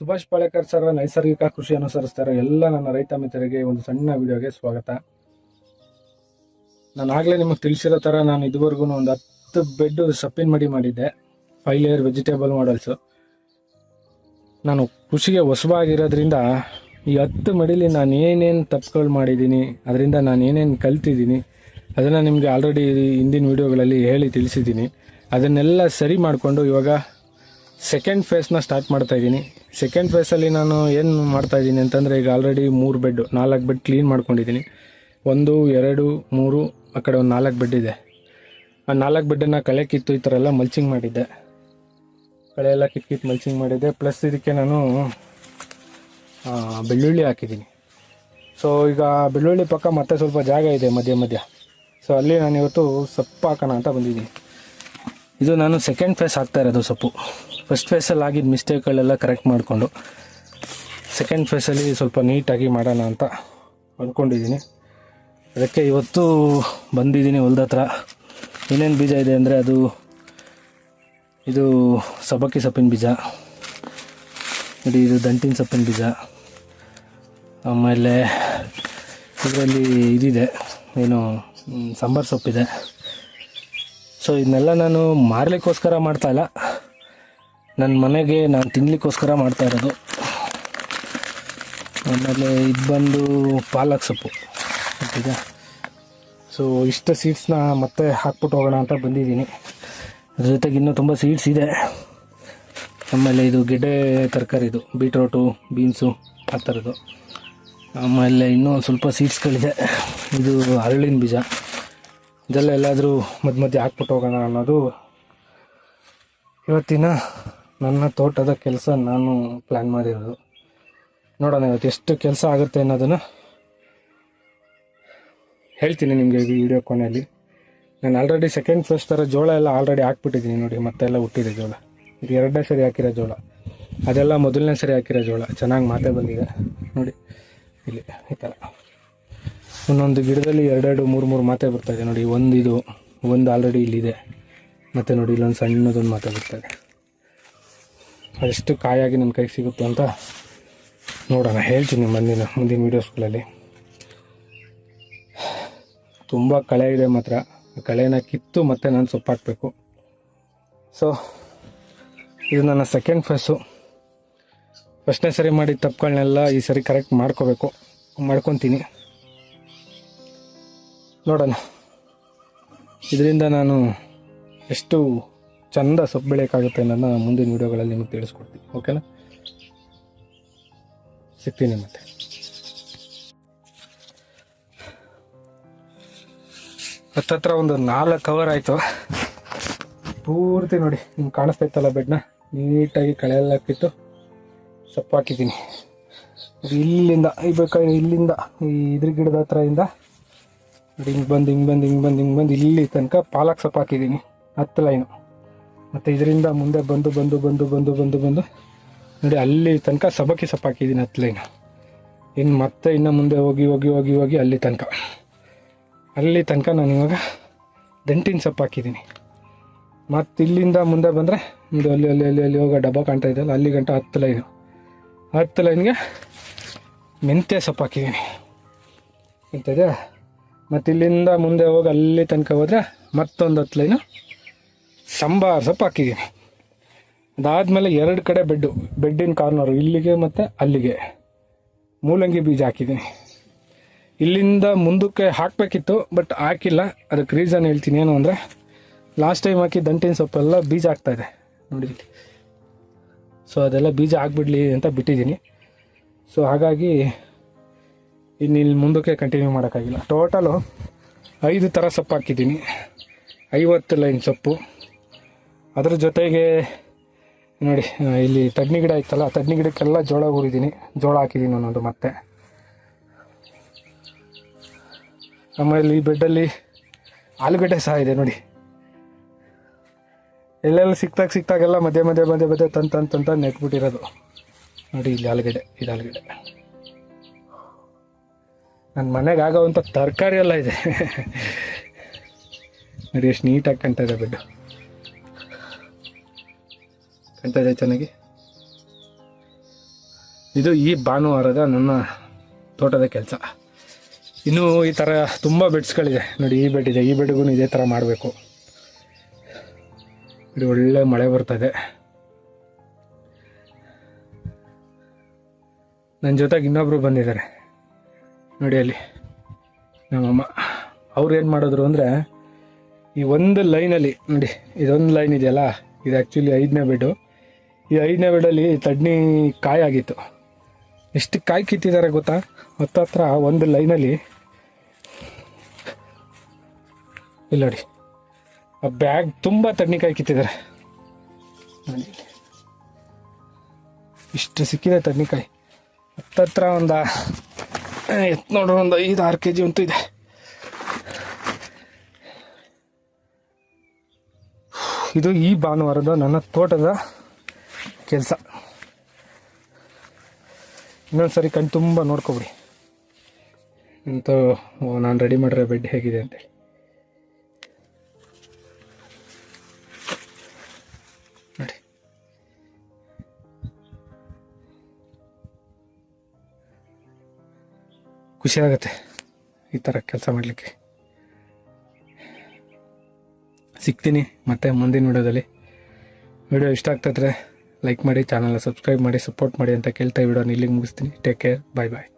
Subhash Palekar sir ನೈಸರ್ಗಿಕ ಕೃಷಿ ಅನುಸರಿಸ್ತಾರೆ ಎಲ್ಲ ನನ್ನ ರೈತ ಮಿತ್ರರಿಗೆ ಒಂದು ಸಣ್ಣ ವಿಡಿಯೋಗೆ ಸ್ವಾಗತ. ನಾನು ಆಗಲೇ ನಿಮಗೆ ತಿಳಿಸಿರೋ ಥರ ನಾನು ಇದುವರೆಗೂ ಒಂದು 10 ಬೆಡ್ ಸಪ್ಪಿನ ಮಡಿ ಮಾಡಿದ್ದೆ. 5 ಲೇಯರ್ ವೆಜಿಟೇಬಲ್ ಮಾಡಲ್ಸು. ನಾನು ಕೃಷಿಗೆ ಹೊಸಬಾಗಿರೋದ್ರಿಂದ ಈ 10 ಮಡಿಲಿ ನಾನು ಏನೇನು ತಪ್ಪುಗಳು ಮಾಡಿದ್ದೀನಿ, ಅದರಿಂದ ನಾನು ಏನೇನು ಕಲ್ತಿದ್ದೀನಿ ಅದನ್ನು ನಿಮಗೆ ಆಲ್ರೆಡಿ ಹಿಂದಿನ ವಿಡಿಯೋಗಳಲ್ಲಿ ಹೇಳಿ ತಿಳಿಸಿದ್ದೀನಿ. ಅದನ್ನೆಲ್ಲ ಸರಿ ಮಾಡಿಕೊಂಡು ಇವಾಗ ಸೆಕೆಂಡ್ ಫೇಸ್ನ ಸ್ಟಾರ್ಟ್ ಮಾಡ್ತಾಯಿದ್ದೀನಿ. ಸೆಕೆಂಡ್ ಫೇಸಲ್ಲಿ ನಾನು ಏನು ಮಾಡ್ತಾಯಿದ್ದೀನಿ ಅಂತಂದರೆ, ಈಗ ಆಲ್ರೆಡಿ 4 ಬೆಡ್ ಕ್ಲೀನ್ ಮಾಡ್ಕೊಂಡಿದ್ದೀನಿ. 1, 2, 3 ಆ ಕಡೆ ಒಂದು 4 ಬೆಡ್ ಇದೆ. ಆ 4 ಬೆಡ್ಡನ್ನು ಕಳೆ ಕಿತ್ತು ಈ ಥರ ಎಲ್ಲ ಮಲ್ಚಿಂಗ್ ಮಾಡಿದ್ದೆ. ಕಳೆ ಎಲ್ಲ ಕಿತ್ತು ಮಲ್ಚಿಂಗ್ ಮಾಡಿದ್ದೆ. ಪ್ಲಸ್ ಇದಕ್ಕೆ ನಾನು ಬೆಳ್ಳುಳ್ಳಿ ಹಾಕಿದ್ದೀನಿ. ಸೊ ಈಗ ಬೆಳ್ಳುಳ್ಳಿ ಪಕ್ಕ ಮತ್ತೆ ಸ್ವಲ್ಪ ಜಾಗ ಇದೆ ಮಧ್ಯ. ಸೊ ಅಲ್ಲಿ ನಾನು ಇವತ್ತು ಸೊಪ್ಪು ಹಾಕೋಣ ಅಂತ ಬಂದಿದ್ದೀನಿ. ಇದು ನಾನು ಸೆಕೆಂಡ್ ಫೇಸ್ ಹಾಕ್ತಾ ಇರೋದು ಸೊಪ್ಪು. ಫಸ್ಟ್ ಫೇಸಲ್ಲಿ ಆಗಿದ್ದ ಮಿಸ್ಟೇಕ್ಗಳೆಲ್ಲ ಕರೆಕ್ಟ್ ಮಾಡಿಕೊಂಡು ಸೆಕೆಂಡ್ ಫೇಸಲ್ಲಿ ಸ್ವಲ್ಪ ನೀಟಾಗಿ ಮಾಡೋಣ ಅಂತ ಅಂದ್ಕೊಂಡಿದ್ದೀನಿ. ಅದಕ್ಕೆ ಇವತ್ತು ಬಂದಿದ್ದೀನಿ ಹೊಲ್ದ ಹತ್ರ. ಏನೇನು ಬೀಜ ಇದೆ ಅಂದರೆ ಇದು ಸಬ್ಬಕ್ಕಿ ಸೊಪ್ಪಿನ ಬೀಜ, ಇದು ದಂಟಿನ ಸೊಪ್ಪಿನ ಬೀಜ, ಆಮೇಲೆ ಇದರಲ್ಲಿ ಇದಿದೆ ಏನು ಸಾಂಬಾರು ಸೊಪ್ಪಿದೆ. ಸೊ ಇದನ್ನೆಲ್ಲ ನಾನು ಮಾರಲಿಕ್ಕೋಸ್ಕರ ಮಾಡ್ತಾಯಿಲ್ಲ, ನನ್ನ ಮನೆಗೆ ನಾನು ತಿನ್ನಲಿಕ್ಕೋಸ್ಕರ ಮಾಡ್ತಾ ಇರೋದು. ಆಮೇಲೆ ಇದು ಬಂದು ಪಾಲಕ್ ಸೊಪ್ಪು ಇದೆ. ಸೊ ಇಷ್ಟು ಸೀಡ್ಸ್ನ ಮತ್ತೆ ಹಾಕ್ಬಿಟ್ಟು ಹೋಗೋಣ ಅಂತ ಬಂದಿದ್ದೀನಿ. ಅದ್ರ ಜೊತೆಗೆ ಇನ್ನೂ ತುಂಬ ಸೀಡ್ಸ್ ಇದೆ. ಆಮೇಲೆ ಇದು ಗೆಡ್ಡೆ ತರಕಾರಿ, ಇದು ಬೀಟ್ರೋಟು, ಬೀನ್ಸು ಆ ಥರದ್ದು. ಆಮೇಲೆ ಇನ್ನೂ ಒಂದು ಸ್ವಲ್ಪ ಸೀಡ್ಸ್ಗಳಿದೆ. ಇದು ಅರಳಿನ ಬೀಜ. ಇದೆಲ್ಲ ಎಲ್ಲಾದರೂ ಮಧ್ಯೆ ಹಾಕ್ಬಿಟ್ಟು ಹೋಗೋಣ ಅನ್ನೋದು ಇವತ್ತಿನ ನನ್ನ ತೋಟದ ಕೆಲಸ. ನಾನು ಪ್ಲ್ಯಾನ್ ಮಾಡಿರೋದು. ನೋಡೋಣ ಇವತ್ತು ಎಷ್ಟು ಕೆಲಸ ಆಗುತ್ತೆ ಅನ್ನೋದನ್ನು ಹೇಳ್ತೀನಿ ನಿಮಗೆ ಈ ವಿಡಿಯೋ ಕೊನೆಯಲ್ಲಿ. ನಾನು ಆಲ್ರೆಡಿ ಸೆಕೆಂಡ್ ಫೇಸ್ ಥರ ಜೋಳ ಎಲ್ಲ ಆಲ್ರೆಡಿ ಹಾಕ್ಬಿಟ್ಟಿದ್ದೀನಿ ನೋಡಿ. ಮತ್ತೆಲ್ಲ ಹುಟ್ಟಿದೆ ಜೋಳ. ಇದು 2ನೇ ಸರಿ ಹಾಕಿರೋ ಜೋಳ, ಅದೆಲ್ಲ ಮೊದಲನೇ ಸರಿ ಹಾಕಿರೋ ಜೋಳ. ಚೆನ್ನಾಗಿ ಮಾತೆ ಬಂದಿದೆ ನೋಡಿ. ಇಲ್ಲಿ ಈ ಥರ ಒಂದೊಂದು ಗಿಡದಲ್ಲಿ 2, 3 ಮಾತೆ ಬರ್ತಾಯಿದೆ ನೋಡಿ. ಒಂದು ಆಲ್ರೆಡಿ ಇಲ್ಲಿದೆ. ಮತ್ತು ನೋಡಿ ಇಲ್ಲೊಂದು ಸಣ್ಣದೊಂದು ಮಾತೆ ಬರ್ತಾಯಿದೆ. ಅದೆಷ್ಟು ಕಾಯಾಗಿ ನನ್ನ ಕೈಗೆ ಸಿಗುತ್ತೆ ಅಂತ ನೋಡೋಣ, ಹೇಳ್ತೀನಿ ಮುಂದಿನ ವೀಡಿಯೋಸ್ಗಳಲ್ಲಿ. ತುಂಬ ಕಳೆ ಇದೆ ಮಾತ್ರ. ಕಳೆನ ಕಿತ್ತು ಮತ್ತೆ ನಾನು ಸೊಪ್ಪು ಹಾಕಬೇಕು. ಸೊ ಇದು ನನ್ನ ಸೆಕೆಂಡ್ ಫೇಸು. ಫಸ್ಟ್ನೇ ಸರಿ ಮಾಡಿದ ತಪ್ಪುಗಳನ್ನೆಲ್ಲ ಈ ಸರಿ ಕರೆಕ್ಟ್ ಮಾಡ್ಕೊತೀನಿ. ನೋಡೋಣ ಇದರಿಂದ ನಾನು ಎಷ್ಟು ಚಂದ ಸೊಪ್ಪು ಬೆಳೆಯೋಕ್ಕಾಗುತ್ತೆ ಅನ್ನೋದನ್ನ ಮುಂದಿನ ವೀಡಿಯೋಗಳಲ್ಲಿ ನಿಮಗೆ ತಿಳಿಸ್ಕೊಡ್ತೀನಿ. ಓಕೆನಾ? ಸಿಗ್ತೀನಿ ಮತ್ತೆ. ಹತ್ತತ್ರ ಒಂದು 4 ಕವರ್ ಆಯಿತು ಪೂರ್ತಿ ನೋಡಿ. ನಿಮ್ಗೆ ಕಾಣಿಸ್ತಾ ಇತ್ತಲ್ಲ ಬೆಡ್ನ ನೀಟಾಗಿ ಕಳೆ ಎಲ್ಲ ಹಾಕಿತ್ತು ಸೊಪ್ಪು ಹಾಕಿದ್ದೀನಿ. ಇಲ್ಲಿಂದ ಇಲ್ಲಿಂದ ಈ ಇದ್ರ ಗಿಡದ ಹತ್ರದಿಂದ ನೋಡಿ ಹಿಂಗೆ ಬಂದು ಇಲ್ಲಿ ತನಕ ಪಾಲಕ್ ಸೊಪ್ಪು ಹಾಕಿದ್ದೀನಿ 10 ಲೈನು. ಮತ್ತು ಇದರಿಂದ ಮುಂದೆ ಬಂದು ನೋಡಿ ಅಲ್ಲಿ ತನಕ ಸಬ್ಬಕ್ಕಿ ಸೊಪ್ಪು ಹಾಕಿದ್ದೀನಿ 10 ಲೈನು. ಇನ್ನು ಮುಂದೆ ಹೋಗಿ ಅಲ್ಲಿ ತನಕ ನಾನು ಇವಾಗ ದಂಟಿನ ಸೊಪ್ಪು ಹಾಕಿದ್ದೀನಿ. ಮತ್ತು ಇಲ್ಲಿಂದ ಮುಂದೆ ಬಂದರೆ ಒಂದು ಅಲ್ಲಿ ಹೋಗೋ ಡಬ್ಬ ಕಾಣ್ತಾ ಇದೆಯಲ್ಲ, ಅಲ್ಲಿ ಗಂಟ 10 ಲೈನ್ಗೆ ಮೆಂತ್ಯ ಸೊಪ್ಪು ಹಾಕಿದ್ದೀನಿ ಇಂಥದ್ದೇ. ಮತ್ತು ಇಲ್ಲಿಂದ ಮುಂದೆ ಹೋಗಿ ಅಲ್ಲಿ ತನಕ ಹೋದರೆ ಮತ್ತೊಂದು 10 ಲೈನು ಸಾಂಬಾರು ಸೊಪ್ಪು ಹಾಕಿದ್ದೀನಿ. ಅದಾದಮೇಲೆ 2 ಕಡೆ ಬೆಡ್ಡಿನ ಕಾರ್ನರು ಇಲ್ಲಿಗೆ ಮತ್ತು ಅಲ್ಲಿಗೆ ಮೂಲಂಗಿ ಬೀಜ ಹಾಕಿದ್ದೀನಿ. ಇಲ್ಲಿಂದ ಮುಂದಕ್ಕೆ ಹಾಕಬೇಕಿತ್ತು, ಬಟ್ ಹಾಕಿಲ್ಲ. ಅದಕ್ಕೆ ರೀಸನ್ ಹೇಳ್ತೀನಿ. ಏನು ಅಂದರೆ, ಲಾಸ್ಟ್ ಟೈಮ್ ಹಾಕಿ ದಂಟಿನ ಸೊಪ್ಪೆಲ್ಲ ಬೀಜ ಆಗ್ತಾಯಿದೆ ನೋಡಿ. ಸೊ ಅದೆಲ್ಲ ಬೀಜ ಆಗಿಬಿಡ್ಲಿ ಅಂತ ಬಿಟ್ಟಿದ್ದೀನಿ. ಸೊ ಹಾಗಾಗಿ ಇಲ್ಲಿ ಮುಂದಕ್ಕೆ ಕಂಟಿನ್ಯೂ ಮಾಡೋಕ್ಕಾಗಿಲ್ಲ. ಟೋಟಲು 5 ಥರ ಸೊಪ್ಪು ಹಾಕಿದ್ದೀನಿ, 50 ಲೈನ್ ಸೊಪ್ಪು. ಅದ್ರ ಜೊತೆಗೆ ನೋಡಿ ಇಲ್ಲಿ ತಡ್ನಿ ಗಿಡ ಇತ್ತಲ್ಲ, ತಡ್ನಿ ಗಿಡಕ್ಕೆಲ್ಲ ಜೋಳ ಹಾಕಿದ್ದೀನಿ ಅನ್ನೋದು. ಮತ್ತೆ ಆಮೇಲೆ ಈ ಬೆಡ್ಡಲ್ಲಿ ಆಲೂಗಡ್ಡೆ ಸಹ ಇದೆ ನೋಡಿ. ಎಲ್ಲೆಲ್ಲ ಸಿಕ್ತಾಗೆಲ್ಲ ಮಧ್ಯೆ ತಂತ ನೆಟ್ಬಿಟ್ಟಿರೋದು ನೋಡಿ. ಇಲ್ಲಿ ಆಲೂಗಡ್ಡೆ, ಇದು ಆಲೂಗಡ್ಡೆ. ನನ್ನ ಮನೆಗೆ ಆಗೋವಂಥ ತರಕಾರಿ ಎಲ್ಲ ಇದೆ ನೋಡಿ. ಎಷ್ಟು ನೀಟಾಗಿ ಕಾಣ್ತಾ ಇದೆ ಬೆಡ್ಡು. ಕಾಣ್ತಾ ಇದೆ ಚೆನ್ನಾಗಿ. ಇದು ಈ ಭಾನುವಾರದ ನನ್ನ ತೋಟದ ಕೆಲಸ. ಇನ್ನೂ ಈ ಥರ ತುಂಬ ಬೆಡ್ಸ್ಗಳಿದೆ ನೋಡಿ. ಈ ಬೆಡ್ ಇದೆ, ಈ ಬೆಡ್ಗೂ ಇದೇ ಥರ ಮಾಡಬೇಕು. ಇದು ಒಳ್ಳೆ ಮಳೆ ಬರ್ತದೆ. ನನ್ನ ಜೊತೆಗೆ ಇನ್ನೊಬ್ರು ಬಂದಿದ್ದಾರೆ ನೋಡಿ ಅಲ್ಲಿ, ನಮ್ಮಮ್ಮ. ಅವ್ರು ಏನು ಮಾಡಿದ್ರು ಅಂದರೆ, ಈ ಒಂದು ಲೈನಲ್ಲಿ ನೋಡಿ, ಇದೊಂದು ಲೈನ್ ಇದೆಯಲ್ಲ, ಇದು ಆ್ಯಕ್ಚುಲಿ 5ನೇ ಬೆಡ್ಡು. ಈ 5ನೇ ಬೆಡ್ಡಲ್ಲಿ ತಡ್ನಿ ಕಾಯಿ ಆಗಿತ್ತು. ಎಷ್ಟು ಕಾಯಿ ಕಿತ್ತಿದ್ದಾರೆ ಗೊತ್ತಾ? ಹತ್ರ ಒಂದು ಲೈನಲ್ಲಿ ಇಲ್ಲ ನೋಡಿ, ಆ ಬ್ಯಾಗ್ ತುಂಬ ತಡ್ನಿಕಾಯಿ ಕಿತ್ತಿದ್ದಾರೆ ನೋಡಿ. ಇಷ್ಟು ಸಿಕ್ಕಿದೆ ತಡ್ನಿಕಾಯಿ. ಹತ್ರ ಒಂದು ನೋಡ್ರಿ, ಒಂದು 5-6 kg ಅಂತೂ ಇದೆ. ಇದು ಈ ಭಾನುವಾರದ ನನ್ನ ತೋಟದ ಕೆಲಸ. ಇನ್ನೊಂದ್ಸರಿ ಕಣ್ಣು ತುಂಬ ನೋಡ್ಕೊಬಿಡಿ ಅಂತೂ ನಾನು ರೆಡಿ ಮಾಡಿರೋ ಬೆಡ್ ಹೇಗಿದೆ ಅಂತೇಳಿ. ನೋಡಿ, ಖುಷಿ ಆಗುತ್ತೆ ಈ ಥರ ಕೆಲಸ ಮಾಡಲಿಕ್ಕೆ. ಸಿಗ್ತೀನಿ ಮತ್ತೆ ಮುಂದಿನ ವಿಡಿಯೋದಲ್ಲಿ. ವಿಡಿಯೋ ಇಷ್ಟ ಆಗ್ತಾಯಿದ್ರೆ ಲೈಕ್ ಮಾಡಿ, ಚಾನಲ್ನ ಸಬ್ಸ್ಕ್ರೈಬ್ ಮಾಡಿ, ಸಪೋರ್ಟ್ ಮಾಡಿ ಅಂತ ಕೇಳ್ತಾ ವಿಡಿಯೋನ ಇಲ್ಲಿಗೆ ಮುಗಿಸ್ತೀನಿ. ಟೇಕ್ ಕೇರ್, ಬಾಯ್ ಬಾಯ್.